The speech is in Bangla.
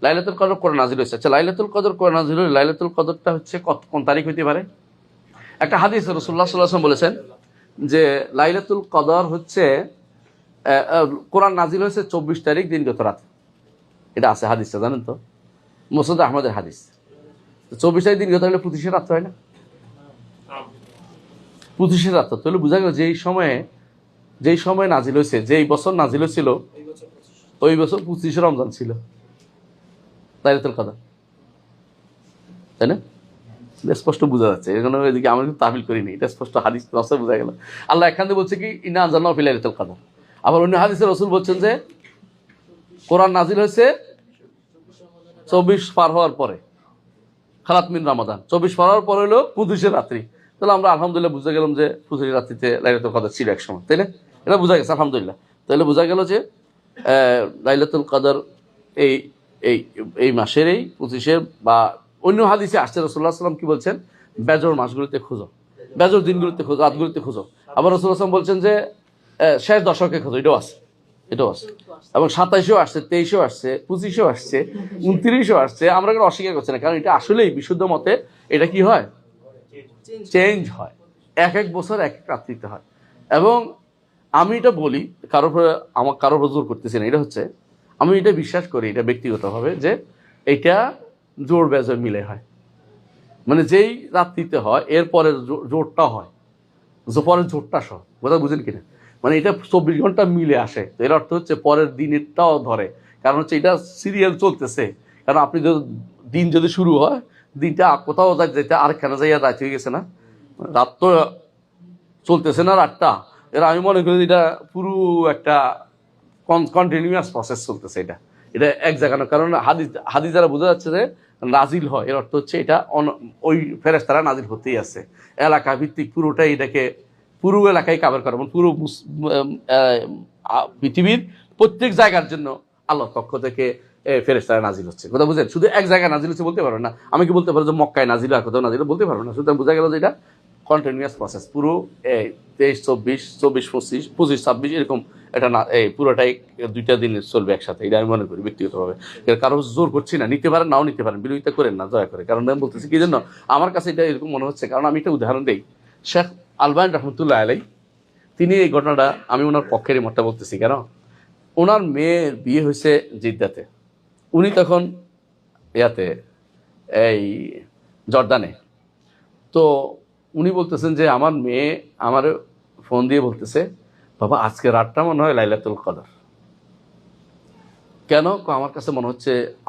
লাইলাতুল কদর কোরআন নাজিল হয়েছে। আচ্ছা, লাইলাতুল কদর কোরআন নাজিল হলে লাইলাতুল কদরটা হচ্ছে কোন তারিখ হইতে পারে? একটা হাদিস রাসূলুল্লাহ সাল্লাল্লাহু আলাইহি ওয়াসাল্লাম বলেছেন যে লাইলাতুল কদর হচ্ছে কোরআন নাজিল হয়েছে 24 তারিখ দিনগত রাত। এটা আছে হাদিসটা, জানেন তো, মুসনাদ আহমদের হাদিস। 24 তারিখ দিনগত হলে 25 রাত হয় না? 25 রাত তাহলে বোঝা গেল যেই সময় নাজিল হয়েছে, যেই বছর নাজিল হয়েছিল ওই বছর 25 রমজান ছিল লাইলাতুল কদর, তাই না? স্পষ্ট বোঝা যাচ্ছে। এখানে এদিকে আমরা কিন্তু তাহবিল করিনি, এটা স্পষ্ট হাদিস নসে বোঝা গেল। আল্লাহ এখানে বলছে কি ইন্না আনজালনাহু ফি লাইলাতুল কদর। আবার অন্য হাদিসে রাসূল বলছেন যে কোরআন নাজিল হয়েছে 24 পার হওয়ার পরে, খালাত মিন রমাদান, 24 পার হওয়ার পরে হলো 25 রাত্রি। তাহলে আমরা আলহামদুলিল্লাহ বুঝে গেলাম যে 25 রাত্রিতে লাইলাতুল কদর ছিল এক সময়, তাই না? এটা বোঝা গেছে আলহামদুলিল্লাহ। তাহলে বোঝা গেল যে লাইলাতুল কদর এই এই এই মাসের এই 25-এর বা অন্য হাদিসে আসছে রাসূলুল্লাহ সাল্লাল্লাহু আলাইহি ওয়াসাল্লাম কি বলছেন, বেজর মাসগুলোতে খোঁজো, বেজর দিনগুলোতে খোঁজো, রাতগুলোতে খোঁজো। আবার রাসূলুল্লাহ সাল্লাল্লাহু আলাইহি ওয়াসাল্লাম বলছেন যে শেষ দশকে খোঁজো, এটাও আছে, এটাও আছে। এবং 27-এও আসছে, 23-এও আসছে, 25-এও আসছে, 29-এও আসছে। আমরা কেন অস্বীকার করছি না, কারণ এটা আসলেই বিশুদ্ধ মতে এটা কি হয়, চেঞ্জ হয়, এক এক বছর এক এক রাত্রিতে হয়। এবং আমি এটা বলি, কারোর উপর জোর করতেছি না, এটা হচ্ছে আমি এটা বিশ্বাস করি, এটা ব্যক্তিগতভাবে, যে এটা জোর বেজোর মিলে হয়। মানে যেই রাত্রিতে হয় এর পরের জোরটা হয়, পরের জোরটা সহ, কথা বুঝেন কিনা? মানে এটা 24 ঘন্টা মিলে আসে, তো এর অর্থ হচ্ছে পরের দিনেরটাও ধরে। কারণ হচ্ছে এটা সিরিয়াল চলতেছে। কারণ আপনি দিন যদি শুরু হয়, দিনটা কোথাও যাইতে আরেকখানে যাইয়া রাত হয়ে গেছে না, রাত তো চলতেছে না রাতটা। এরা আমি মনে করি এটা পুরো একটা কন্টিনিউয়াস প্রসেস চলতেছে। এটা এক জায়গা না, কারণ হাদিস দ্বারা বোঝা যাচ্ছে যে নাজিল হয়, এর অর্থ হচ্ছে এটা ওই ফেরেশতারা নাজিল হতেই আছে, এলাকা ভিত্তিক পুরোটাই, এটাকে পুরো এলাকায় কাভার করে, পুরো পৃথিবীর প্রত্যেক জায়গার জন্য আল্লাহর পক্ষ থেকে ফেরেশতারা নাজিল হচ্ছে। কথা বুঝেন? শুধু এক জায়গায় নাজিল হচ্ছে বলতে পারবেন না। আমি কি বলতে পারবো যে মক্কায় নাজিল আর কোথাও নাজিল, বলতে পারবো না। সুতরাং বোঝা গেল যে এটা কন্টিনিউয়াস প্রসেস, পুরো 23, 24, 24, 25, 25, 26 এরকম এটা না, এই পুরোটাই 2টা দিন চলবে একসাথে। এটা আমি মনে করি ব্যক্তিগতভাবে। কারো জোর করছি না, নিতে পারেন নাও নিতে পারেন, বিরোধিতা করেন না দয়া করে। কারণ আমি বলতেছি কি জন্য, আমার কাছে এটা এরকম মনে হচ্ছে, কারণ আমি একটা উদাহরণ দিই। শেখ আলবানী রহমতুল্লাহ আলাইহি, তিনি এই ঘটনাটা, আমি ওনার পক্ষেরই মতটা বলতেছি, কেন ওনার মেয়ের বিয়ে হয়েছে জিদ্দাতে, উনি তখন ইয়াতে এই জর্দানে। তো উনি বলতেছেন যে আমার মেয়ে আমার ফোন দিয়ে বলতেছে, বাবা আজকে রাতটা মনে হয় লাইলাতুল কদর। কেন? আমার কাছে মনে হচ্ছে